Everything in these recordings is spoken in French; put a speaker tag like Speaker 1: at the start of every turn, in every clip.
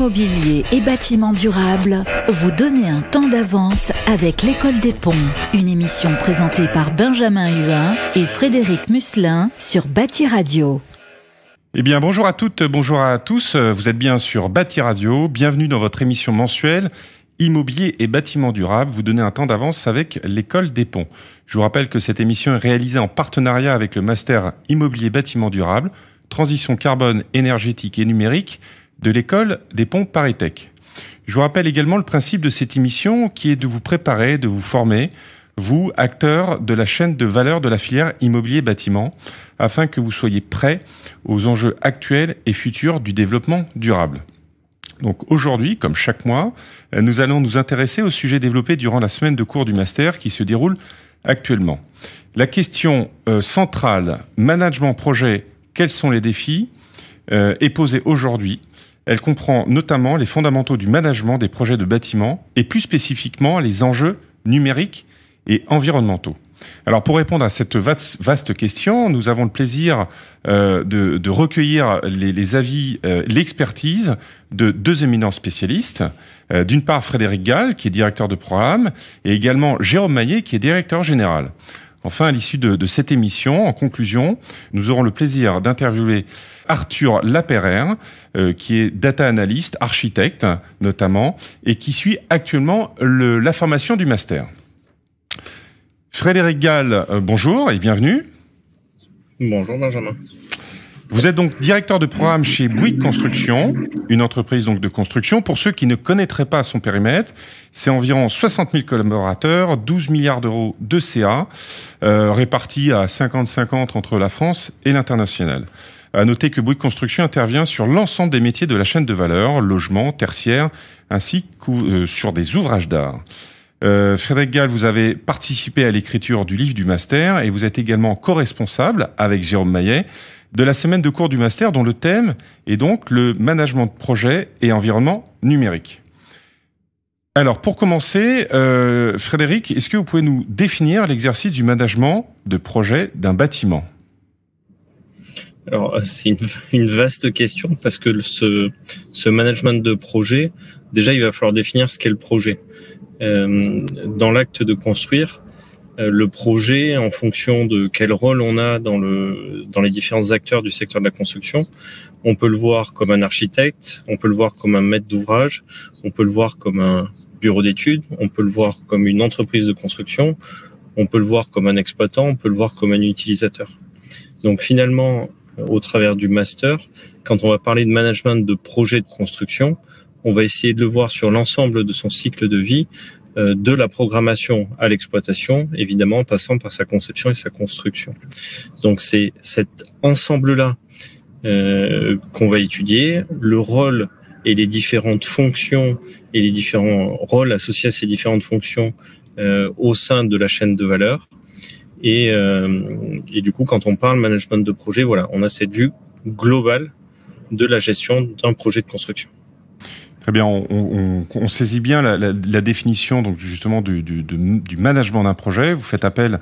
Speaker 1: Immobilier et bâtiments durables, vous donnez un temps d'avance avec l'École des Ponts. Une émission présentée par Benjamin Huin et Frédéric Musselin sur Bâti Radio.
Speaker 2: Eh bien, bonjour à toutes, bonjour à tous. Vous êtes bien sur Bâti Radio. Bienvenue dans votre émission mensuelle Immobilier et bâtiments durables. Vous donnez un temps d'avance avec l'École des Ponts. Je vous rappelle que cette émission est réalisée en partenariat avec le Master Immobilier Bâtiments durables, Transition carbone, énergétique et numérique de l'École des Ponts ParisTech. Je vous rappelle également le principe de cette émission qui est de vous préparer, de vous former, vous, acteurs de la chaîne de valeur de la filière immobilier-bâtiment, afin que vous soyez prêts aux enjeux actuels et futurs du développement durable. Donc aujourd'hui, comme chaque mois, nous allons nous intéresser au sujet développé durant la semaine de cours du Master qui se déroule actuellement. La question centrale, management projet, quels sont les défis, est posée aujourd'hui. Elle comprend notamment les fondamentaux du management des projets de bâtiments et plus spécifiquement les enjeux numériques et environnementaux. Alors pour répondre à cette vaste question, nous avons le plaisir de recueillir les avis, l'expertise de deux éminents spécialistes. D'une part Frédéric Gall, qui est directeur de programme, et également Jérôme Maillet, qui est directeur général. Enfin, à l'issue de cette émission, en conclusion, nous aurons le plaisir d'interviewer Arthur Laperrère, qui est data analyst, architecte notamment, et qui suit actuellement la formation du master. Frédéric Gall, bonjour et bienvenue.
Speaker 3: Bonjour Benjamin.
Speaker 2: Vous êtes donc directeur de programme chez Bouygues Construction, une entreprise donc de construction. Pour ceux qui ne connaîtraient pas son périmètre, c'est environ 60 000 collaborateurs, 12 milliards d'euros de CA, répartis à 50-50 entre la France et l'international. À noter que Bouygues Construction intervient sur l'ensemble des métiers de la chaîne de valeur, logement, tertiaire, ainsi que sur des ouvrages d'art. Frédéric Gall, vous avez participé à l'écriture du livre du Master et vous êtes également co-responsable avec Jérôme Maillet de la semaine de cours du Master dont le thème est donc le management de projet et environnement numérique. Alors pour commencer, Frédéric, est-ce que vous pouvez nous définir l'exercice du management de projet d'un bâtiment ?
Speaker 3: Alors c'est une vaste question parce que ce management de projet, déjà il va falloir définir ce qu'est le projet. Dans l'acte de construire, le projet, en fonction de quel rôle on a dans les différents acteurs du secteur de la construction, on peut le voir comme un architecte, on peut le voir comme un maître d'ouvrage, on peut le voir comme un bureau d'études, on peut le voir comme une entreprise de construction, on peut le voir comme un exploitant, on peut le voir comme un utilisateur. Donc finalement, au travers du master, quand on va parler de management de projet de construction, on va essayer de le voir sur l'ensemble de son cycle de vie, de la programmation à l'exploitation, évidemment en passant par sa conception et sa construction. Donc c'est cet ensemble-là qu'on va étudier, le rôle et les différentes fonctions et les différents rôles associés à ces différentes fonctions au sein de la chaîne de valeur. Et du coup, quand on parle management de projet, voilà, on a cette vue globale de la gestion d'un projet de construction.
Speaker 2: Très bien, on saisit bien la définition donc justement du management d'un projet. Vous faites appel,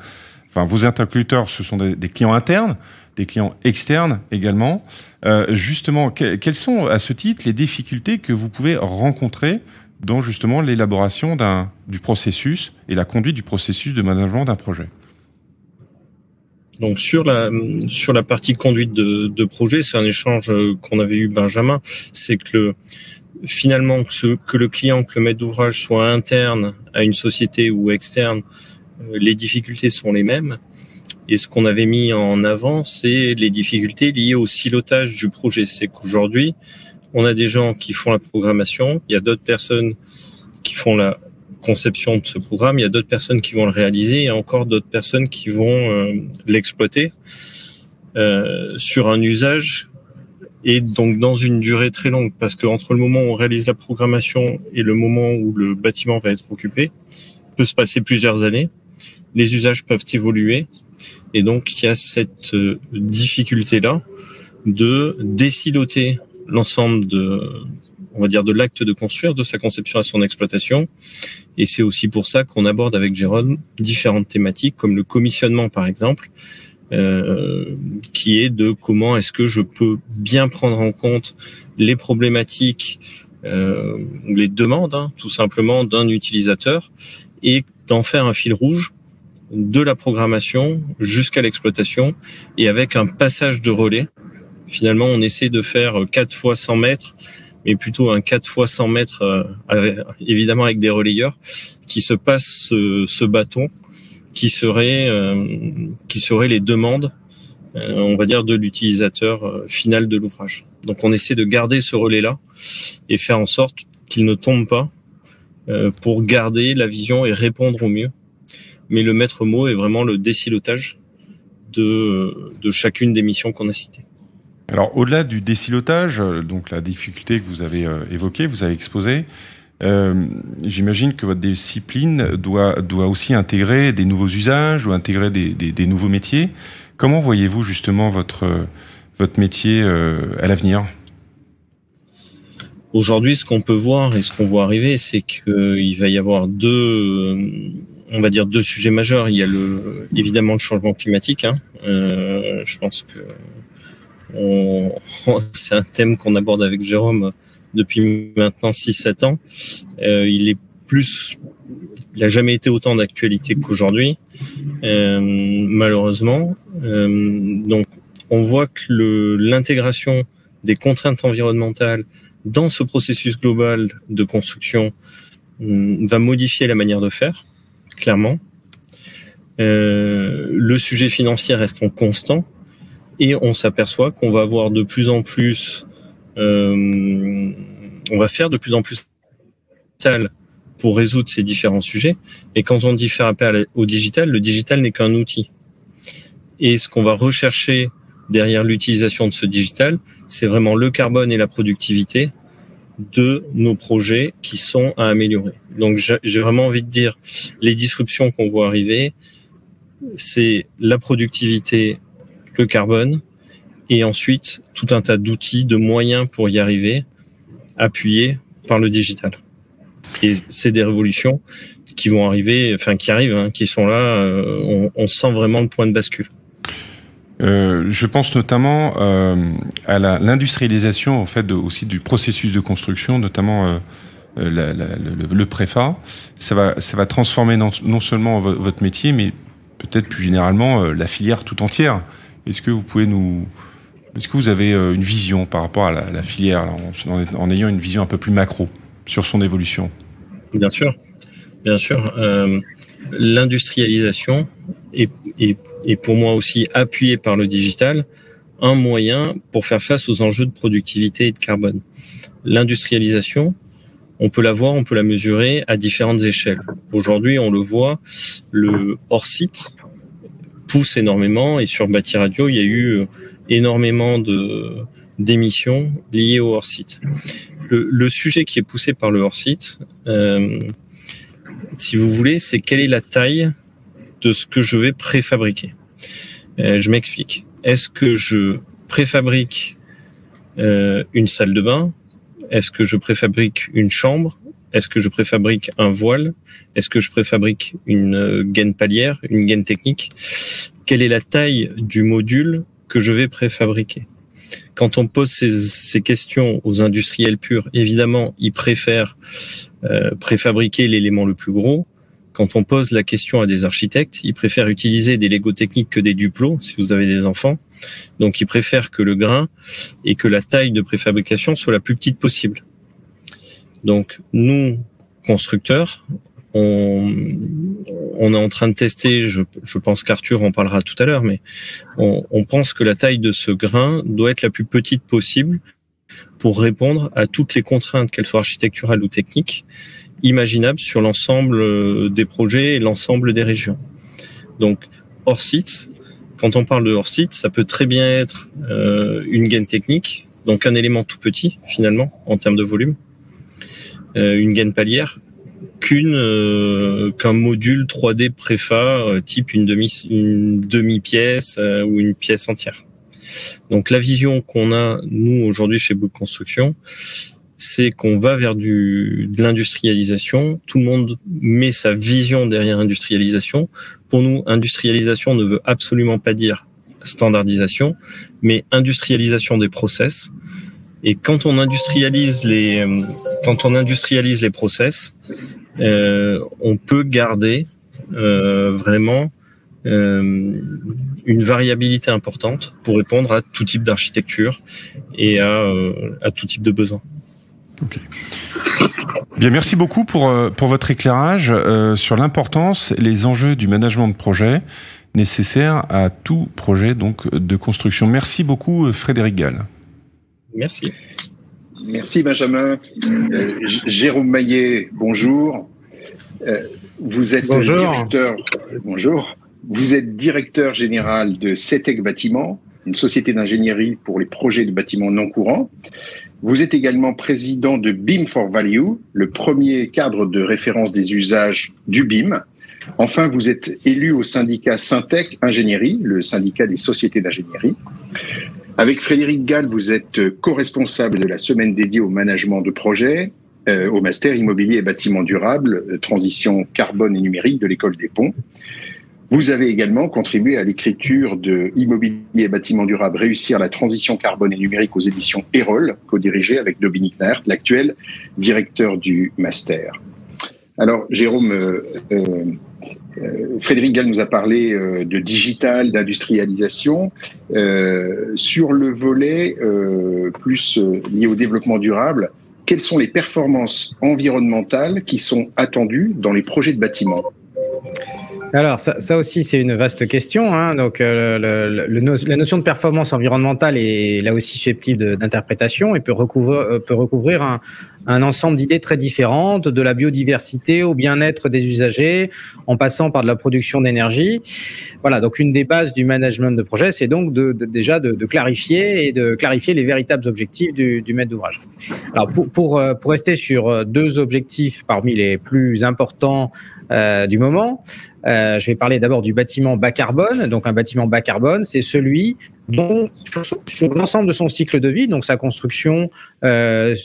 Speaker 2: enfin vos interlocuteurs, ce sont des clients internes, des clients externes également. Justement, quelles sont à ce titre les difficultés que vous pouvez rencontrer dans justement l'élaboration du processus et la conduite du processus de management d'un projet ?
Speaker 3: Donc sur la partie conduite de projet, c'est un échange qu'on avait eu Benjamin, c'est que finalement que le client, que le maître d'ouvrage soit interne à une société ou externe, les difficultés sont les mêmes. Et ce qu'on avait mis en avant, c'est les difficultés liées au silotage du projet. C'est qu'aujourd'hui, on a des gens qui font la programmation, il y a d'autres personnes qui font la conception de ce programme, il y a d'autres personnes qui vont le réaliser et encore d'autres personnes qui vont l'exploiter sur un usage et donc dans une durée très longue, parce que entre le moment où on réalise la programmation et le moment où le bâtiment va être occupé, il peut se passer plusieurs années, les usages peuvent évoluer et donc il y a cette difficulté-là de désiloter l'ensemble de l'acte de construire, de sa conception à son exploitation. Et c'est aussi pour ça qu'on aborde avec Jérôme différentes thématiques comme le commissionnement par exemple, qui est de comment est-ce que je peux bien prendre en compte les problématiques les demandes, tout simplement, d'un utilisateur, et d'en faire un fil rouge de la programmation jusqu'à l'exploitation, et avec un passage de relais. Finalement, on essaie de faire 4 fois 100 mètres, mais plutôt un 4 fois 100 mètres, évidemment avec des relayeurs, qui se passent ce bâton, qui serait les demandes, on va dire, de l'utilisateur final de l'ouvrage. Donc on essaie de garder ce relais-là et faire en sorte qu'il ne tombe pas, pour garder la vision et répondre au mieux. Mais le maître mot est vraiment le désilotage de chacune des missions qu'on a citées.
Speaker 2: Alors, au-delà du désilotage, donc la difficulté que vous avez évoquée, vous avez exposée, j'imagine que votre discipline doit aussi intégrer des nouveaux usages, doit intégrer des nouveaux métiers. Comment voyez-vous justement votre métier à l'avenir ?
Speaker 3: Aujourd'hui, ce qu'on peut voir et ce qu'on voit arriver, c'est qu'il va y avoir deux sujets majeurs. Il y a évidemment le changement climatique. Je pense que c'est un thème qu'on aborde avec Jérôme depuis maintenant 6-7 ans. Il a jamais été autant d'actualité qu'aujourd'hui, malheureusement. Donc, on voit que l'intégration des contraintes environnementales dans ce processus global de construction va modifier la manière de faire, clairement. Le sujet financier reste en constant, et on s'aperçoit qu'on va avoir de plus en plus, on va faire de plus en plus pour résoudre ces différents sujets. Et quand on dit faire appel au digital, le digital n'est qu'un outil. Et ce qu'on va rechercher derrière l'utilisation de ce digital, c'est vraiment le carbone et la productivité de nos projets qui sont à améliorer. Donc j'ai vraiment envie de dire, les disruptions qu'on voit arriver, c'est la productivité, le carbone, et ensuite tout un tas d'outils, de moyens pour y arriver, appuyés par le digital. Et c'est des révolutions qui vont arriver, qui arrivent, qui sont là. On sent vraiment le point de bascule.
Speaker 2: Je pense notamment à l'industrialisation en fait aussi du processus de construction, notamment le préfa. Ça va transformer non seulement votre métier, mais peut-être plus généralement la filière tout entière. Est-ce que vous avez une vision par rapport à la filière là, en ayant une vision un peu plus macro sur son évolution?
Speaker 3: Bien sûr. L'industrialisation est pour moi aussi appuyée par le digital, un moyen pour faire face aux enjeux de productivité et de carbone. L'industrialisation, on peut la voir, on peut la mesurer à différentes échelles. Aujourd'hui, on le voit, le hors-site pousse énormément, et sur Bâti Radio, il y a eu énormément d'émissions liées au hors-site. Le sujet qui est poussé par le hors-site, si vous voulez, c'est quelle est la taille de ce que je vais préfabriquer. Je m'explique. Est-ce que je préfabrique une salle de bain? Est-ce que je préfabrique une chambre? Est-ce que je préfabrique un voile? Est-ce que je préfabrique une gaine palière, une gaine technique? Quelle est la taille du module que je vais préfabriquer? Quand on pose ces questions aux industriels purs, évidemment, ils préfèrent préfabriquer l'élément le plus gros. Quand on pose la question à des architectes, ils préfèrent utiliser des Lego techniques que des Duplo, si vous avez des enfants. Donc, ils préfèrent que le grain et que la taille de préfabrication soit la plus petite possible. Donc, nous, constructeurs, on est en train de tester, je pense qu'Arthur en parlera tout à l'heure, mais on pense que la taille de ce grain doit être la plus petite possible pour répondre à toutes les contraintes, qu'elles soient architecturales ou techniques, imaginables sur l'ensemble des projets et l'ensemble des régions. Donc, hors site, quand on parle de hors site, ça peut très bien être une gaine technique, donc un élément tout petit finalement en termes de volume, une gaine palière, qu'un module 3D préfa type une demi-pièce ou une pièce entière. Donc la vision qu'on a nous aujourd'hui chez Bouygues Construction, c'est qu'on va vers de l'industrialisation. Tout le monde met sa vision derrière industrialisation. Pour nous, industrialisation ne veut absolument pas dire standardisation, mais industrialisation des process, Et quand on industrialise les process, on peut garder vraiment une variabilité importante pour répondre à tout type d'architecture et à tout type de besoin.
Speaker 2: Okay. Bien, merci beaucoup pour votre éclairage sur l'importance, les enjeux du management de projet nécessaires à tout projet donc de construction. Merci beaucoup, Frédéric Gall.
Speaker 3: Merci.
Speaker 4: Merci Benjamin. Jérôme Maillet, bonjour. Vous êtes directeur. Bonjour. Vous êtes directeur général de CETEC Bâtiment, une société d'ingénierie pour les projets de bâtiments non courants. Vous êtes également président de BIM for Value, le premier cadre de référence des usages du BIM. Enfin, vous êtes élu au syndicat Syntec Ingénierie, le syndicat des sociétés d'ingénierie. Avec Frédéric Gall, vous êtes co-responsable de la semaine dédiée au management de projet, au master immobilier et bâtiment durable, transition carbone et numérique de l'École des Ponts. Vous avez également contribué à l'écriture de Immobilier et bâtiment durable, réussir la transition carbone et numérique aux éditions Erol, co-dirigée avec Dominique Naert, l'actuel directeur du master. Alors, Jérôme, Frédéric Gall nous a parlé de digital, d'industrialisation. Sur le volet plus lié au développement durable, quelles sont les performances environnementales qui sont attendues dans les projets de bâtiments ?
Speaker 5: Alors, ça aussi, c'est une vaste question. Hein. Donc, la notion de performance environnementale est là aussi susceptible d'interprétation et peut recouvrir un ensemble d'idées très différentes, de la biodiversité au bien-être des usagers, en passant par de la production d'énergie. Voilà, donc une des bases du management de projet, c'est donc déjà de clarifier les véritables objectifs du maître d'ouvrage. Alors, pour rester sur deux objectifs parmi les plus importants du moment, je vais parler d'abord du bâtiment bas carbone. Donc, un bâtiment bas carbone, c'est celui dont, sur l'ensemble de son cycle de vie, donc sa construction,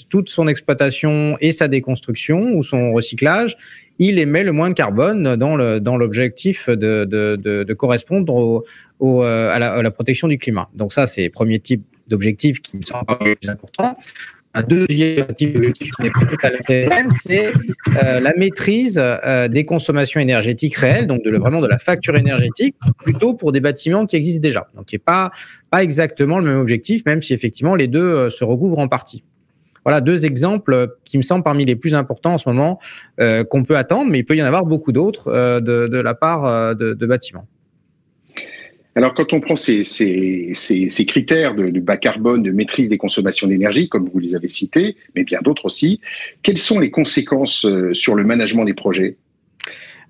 Speaker 5: toute son exploitation et sa déconstruction ou son recyclage, il émet le moins de carbone dans l'objectif de correspondre à la protection du climat. Donc ça, c'est le premier type d'objectif qui me semble le plus important. Un deuxième type d'objectif qui n'est pas tout à fait même, c'est la maîtrise des consommations énergétiques réelles, donc vraiment de la facture énergétique, plutôt pour des bâtiments qui existent déjà. Donc, qui n'est pas exactement le même objectif, même si effectivement les deux se recouvrent en partie. Voilà deux exemples qui me semblent parmi les plus importants en ce moment qu'on peut attendre, mais il peut y en avoir beaucoup d'autres de la part de bâtiments.
Speaker 4: Alors, quand on prend ces critères de bas carbone, de maîtrise des consommations d'énergie, comme vous les avez cités, mais bien d'autres aussi, quelles sont les conséquences sur le management des projets ?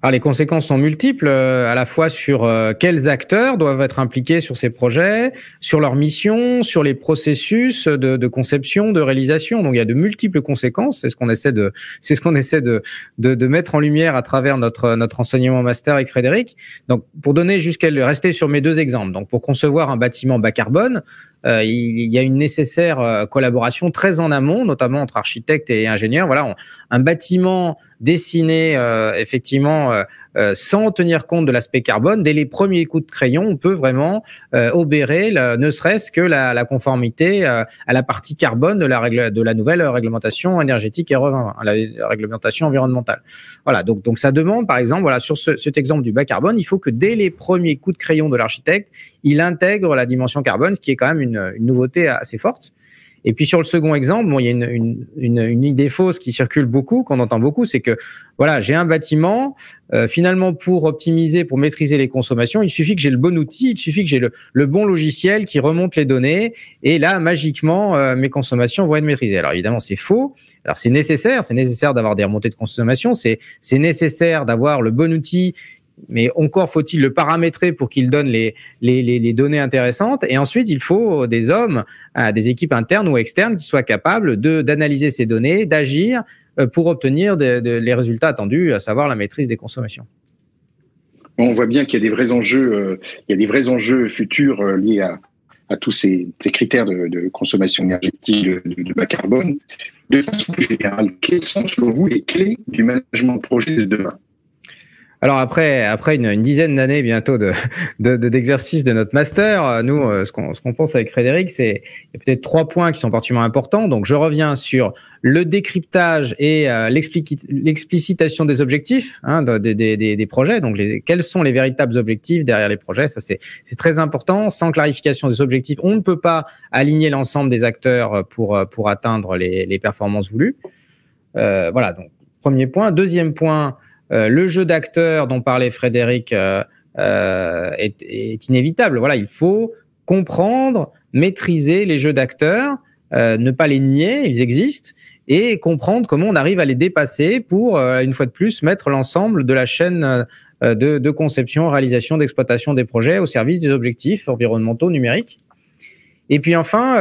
Speaker 5: Alors, les conséquences sont multiples, à la fois sur quels acteurs doivent être impliqués sur ces projets, sur leur mission, sur les processus de conception, de réalisation. Donc, il y a de multiples conséquences. C'est ce qu'on essaie de mettre en lumière à travers notre enseignement master avec Frédéric. Donc, pour donner rester sur mes deux exemples. Donc, pour concevoir un bâtiment bas carbone, il y a une nécessaire collaboration très en amont, notamment entre architectes et ingénieurs. Voilà, un bâtiment dessiné effectivement sans tenir compte de l'aspect carbone, dès les premiers coups de crayon, on peut vraiment obérer ne serait-ce que la conformité à la partie carbone de la nouvelle réglementation énergétique et la réglementation environnementale. Voilà, donc ça demande, par exemple, voilà, sur cet exemple du bas carbone, il faut que dès les premiers coups de crayon de l'architecte, il intègre la dimension carbone, ce qui est quand même une nouveauté assez forte. Et puis sur le second exemple, il y a une idée fausse qui circule beaucoup, qu'on entend beaucoup, c'est que voilà, j'ai un bâtiment, finalement pour optimiser, pour maîtriser les consommations, il suffit que j'ai le bon outil, il suffit que j'ai le bon logiciel qui remonte les données, et là magiquement mes consommations vont être maîtrisées. Alors évidemment c'est faux. Alors c'est nécessaire d'avoir des remontées de consommation, c'est nécessaire d'avoir le bon outil. Mais encore faut-il le paramétrer pour qu'il donne les données intéressantes. Et ensuite, il faut des hommes, des équipes internes ou externes qui soient capables d'analyser ces données, d'agir pour obtenir les résultats attendus, à savoir la maîtrise des consommations.
Speaker 4: On voit bien qu'il y a des vrais enjeux, futurs liés à tous ces critères de consommation énergétique de bas carbone. De façon plus générale, quelles sont selon vous les clés du management de projet de demain ?
Speaker 5: Alors après une dizaine d'années bientôt d'exercice de notre master, nous, ce qu'on pense avec Frédéric, c'est il y a peut-être 3 points qui sont particulièrement importants. Donc je reviens sur le décryptage et l'explicitation des objectifs des projets. Donc quels sont les véritables objectifs derrière les projets? Ça c'est très important. Sans clarification des objectifs, on ne peut pas aligner l'ensemble des acteurs pour atteindre les performances voulues. Voilà. Donc premier point. Deuxième point. Le jeu d'acteurs dont parlait Frédéric est inévitable. Voilà, il faut comprendre, maîtriser les jeux d'acteurs, ne pas les nier, ils existent, et comprendre comment on arrive à les dépasser pour, une fois de plus, mettre l'ensemble de la chaîne de conception, réalisation, d'exploitation des projets au service des objectifs environnementaux numériques. Et puis enfin,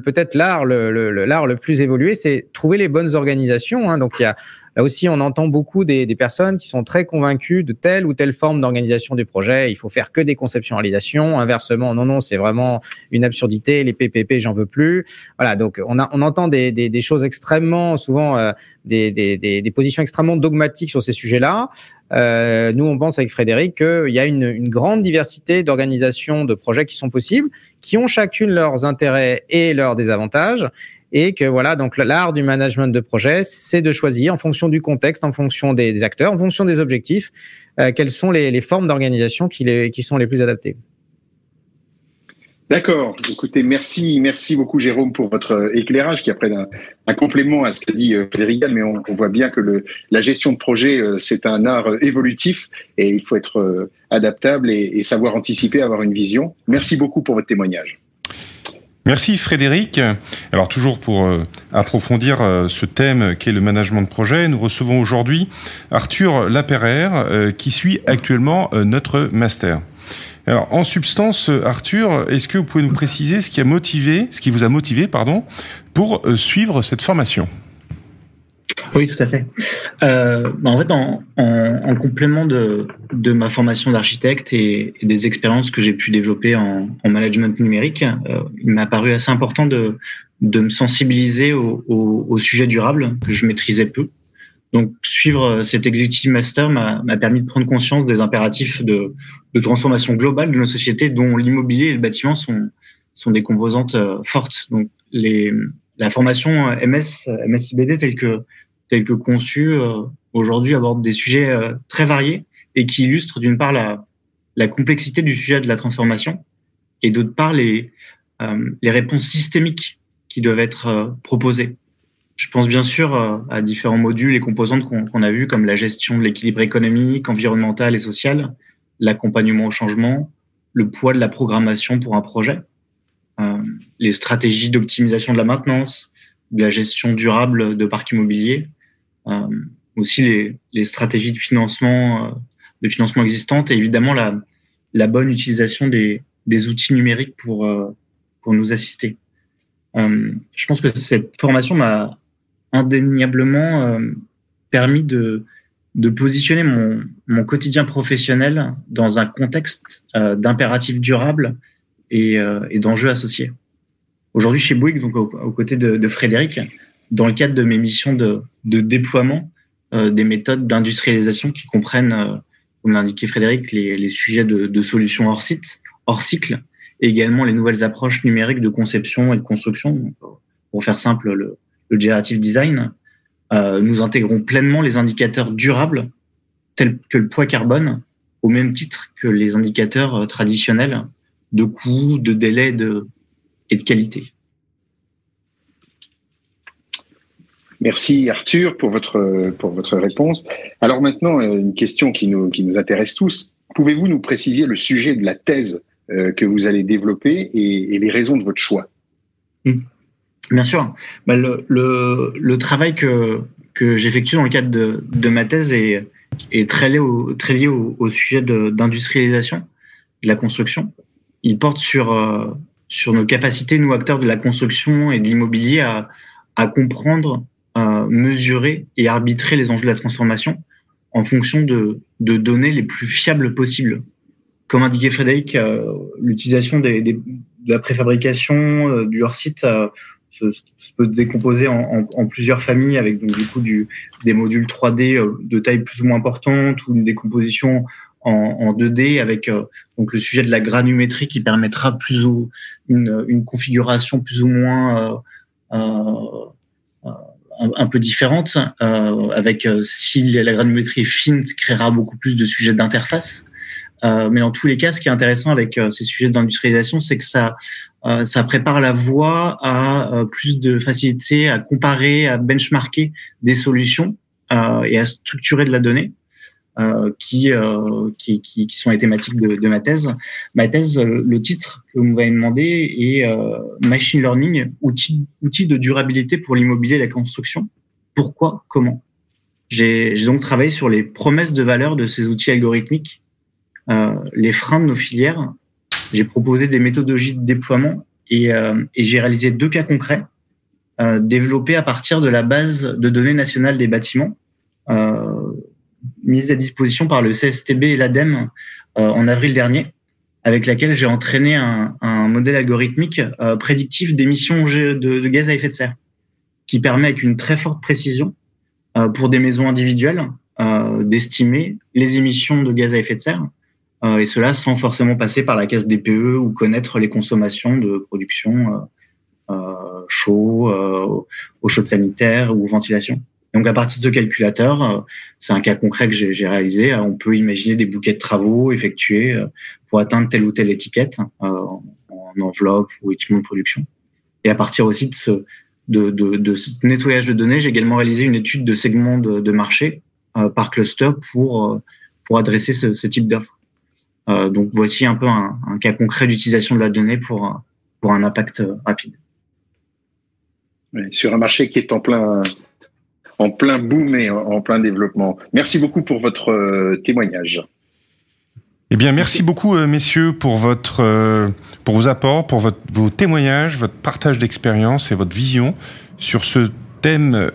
Speaker 5: peut-être l'art le plus évolué, c'est trouver les bonnes organisations. Donc il y a là aussi, on entend beaucoup des personnes qui sont très convaincues de telle ou telle forme d'organisation du projet. Il faut faire que des conceptions-réalisations. Inversement, non, c'est vraiment une absurdité. Les PPP, j'en veux plus. Voilà, donc on entend des choses extrêmement, souvent des positions extrêmement dogmatiques sur ces sujets-là. Nous, on pense avec Frédéric qu'il y a une grande diversité d'organisations de projets qui sont possibles, qui ont chacune leurs intérêts et leurs désavantages. Et que voilà, donc l'art du management de projet, c'est de choisir en fonction du contexte, en fonction des acteurs, en fonction des objectifs, quelles sont les formes d'organisation qui sont les plus adaptées.
Speaker 4: D'accord. Écoutez, merci beaucoup Jérôme pour votre éclairage qui est après un complément à ce qu'a dit Frédéric, mais on voit bien que la gestion de projet, c'est un art évolutif et il faut être adaptable et savoir anticiper, avoir une vision. Merci beaucoup pour votre témoignage.
Speaker 2: Merci Frédéric. Alors toujours pour approfondir ce thème qu'est le management de projet, nous recevons aujourd'hui Arthur Laperrère qui suit actuellement notre master. Alors en substance, Arthur, est-ce que vous pouvez nous préciser ce qui vous a motivé, pour suivre cette formation ?
Speaker 6: Oui, tout à fait. En fait, en complément de ma formation d'architecte et des expériences que j'ai pu développer en management numérique, il m'a paru assez important de me sensibiliser au sujet durable que je maîtrisais peu. Donc, suivre cet executive master m'a permis de prendre conscience des impératifs de transformation globale de nos sociétés, dont l'immobilier et le bâtiment sont des composantes fortes. Donc, la formation MSIBD telle que conçue aujourd'hui aborde des sujets très variés et qui illustrent d'une part la complexité du sujet de la transformation et d'autre part les réponses systémiques qui doivent être proposées. Je pense bien sûr à différents modules et composantes qu'on a vus comme la gestion de l'équilibre économique, environnemental et social, l'accompagnement au changement, le poids de la programmation pour un projet, les stratégies d'optimisation de la maintenance, de la gestion durable de parcs immobiliers, aussi les stratégies de financement existantes et évidemment la bonne utilisation des outils numériques pour nous assister. Je pense que cette formation m'a indéniablement permis de positionner mon quotidien professionnel dans un contexte d'impératifs durables et d'enjeux associés. Aujourd'hui, chez Bouygues, donc aux côtés de Frédéric, dans le cadre de mes missions de déploiement des méthodes d'industrialisation qui comprennent, comme l'indiquait Frédéric, les sujets de solutions hors site, hors cycle, et également les nouvelles approches numériques de conception et de construction. Donc, pour faire simple, le generative design, nous intégrons pleinement les indicateurs durables tels que le poids carbone, au même titre que les indicateurs traditionnels de coût, de délai et de qualité.
Speaker 4: Merci Arthur pour votre réponse. Alors maintenant, une question qui nous intéresse tous. Pouvez-vous nous préciser le sujet de la thèse que vous allez développer et les raisons de votre choix ?
Speaker 6: Bien sûr. Le travail que j'effectue dans le cadre de ma thèse est très lié au sujet d'industrialisation de la construction. Il porte sur nos capacités, nous acteurs de la construction et de l'immobilier, à comprendre, mesurer et arbitrer les enjeux de la transformation en fonction de données les plus fiables possibles. Comme indiquait Frédéric, l'utilisation de la préfabrication, du hors-site peut se décomposer en plusieurs familles avec donc du coup des modules 3D de taille plus ou moins importante ou une décomposition en 2D avec donc le sujet de la granumétrie qui permettra une configuration plus ou moins un peu différente avec si la granumétrie fine créera beaucoup plus de sujets d'interface. Mais dans tous les cas, ce qui est intéressant avec ces sujets d'industrialisation, c'est que ça prépare la voie à plus de facilité à comparer, à benchmarker des solutions et à structurer de la donnée qui sont les thématiques de ma thèse. Ma thèse, le titre que vous m'avez demandé est Machine Learning, outil de durabilité pour l'immobilier et la construction. Pourquoi? Comment? J'ai donc travaillé sur les promesses de valeur de ces outils algorithmiques, les freins de nos filières. J'ai proposé des méthodologies de déploiement et j'ai réalisé 2 cas concrets développés à partir de la base de données nationale des bâtiments mise à disposition par le CSTB et l'ADEME en avril dernier, avec laquelle j'ai entraîné un modèle algorithmique prédictif d'émissions de gaz à effet de serre, qui permet avec une très forte précision pour des maisons individuelles d'estimer les émissions de gaz à effet de serre, et cela sans forcément passer par la case DPE ou connaître les consommations de production chaud, eau chaude sanitaire ou ventilation. Donc, à partir de ce calculateur, c'est un cas concret que j'ai réalisé. On peut imaginer des bouquets de travaux effectués pour atteindre telle ou telle étiquette en enveloppe ou équipement de production. Et à partir aussi de ce nettoyage de données, j'ai également réalisé une étude de segments de marché par cluster pour adresser ce type d'offre. Donc, voici un peu un cas concret d'utilisation de la donnée pour un impact rapide.
Speaker 4: Oui, sur un marché qui est en plein boom et en plein développement. Merci beaucoup pour votre témoignage.
Speaker 2: Eh bien, merci beaucoup, messieurs, pour vos apports, pour vos témoignages, votre partage d'expérience et votre vision sur ce thème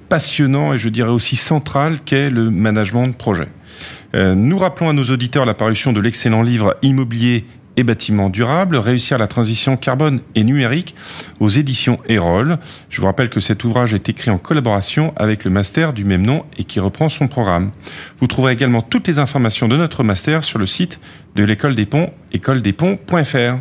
Speaker 2: passionnant et je dirais aussi central qu'est le management de projet. Nous rappelons à nos auditeurs la parution de l'excellent livre Immobilier et bâtiments durables, réussir la transition carbone et numérique aux éditions Erol. Je vous rappelle que cet ouvrage est écrit en collaboration avec le master du même nom et qui reprend son programme. Vous trouverez également toutes les informations de notre master sur le site de l'École des Ponts, écoledesponts.fr.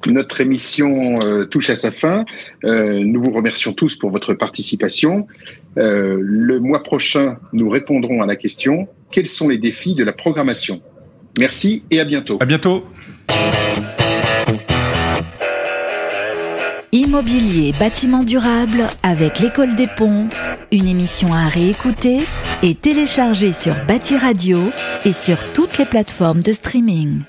Speaker 4: Notre émission touche à sa fin. Nous vous remercions tous pour votre participation. Le mois prochain, nous répondrons à la question « Quels sont les défis de la programmation ?» Merci et à bientôt.
Speaker 2: À bientôt.
Speaker 1: Immobilier et bâtiments durables avec l'École des Ponts, une émission à réécouter et télécharger sur Bâti Radio et sur toutes les plateformes de streaming.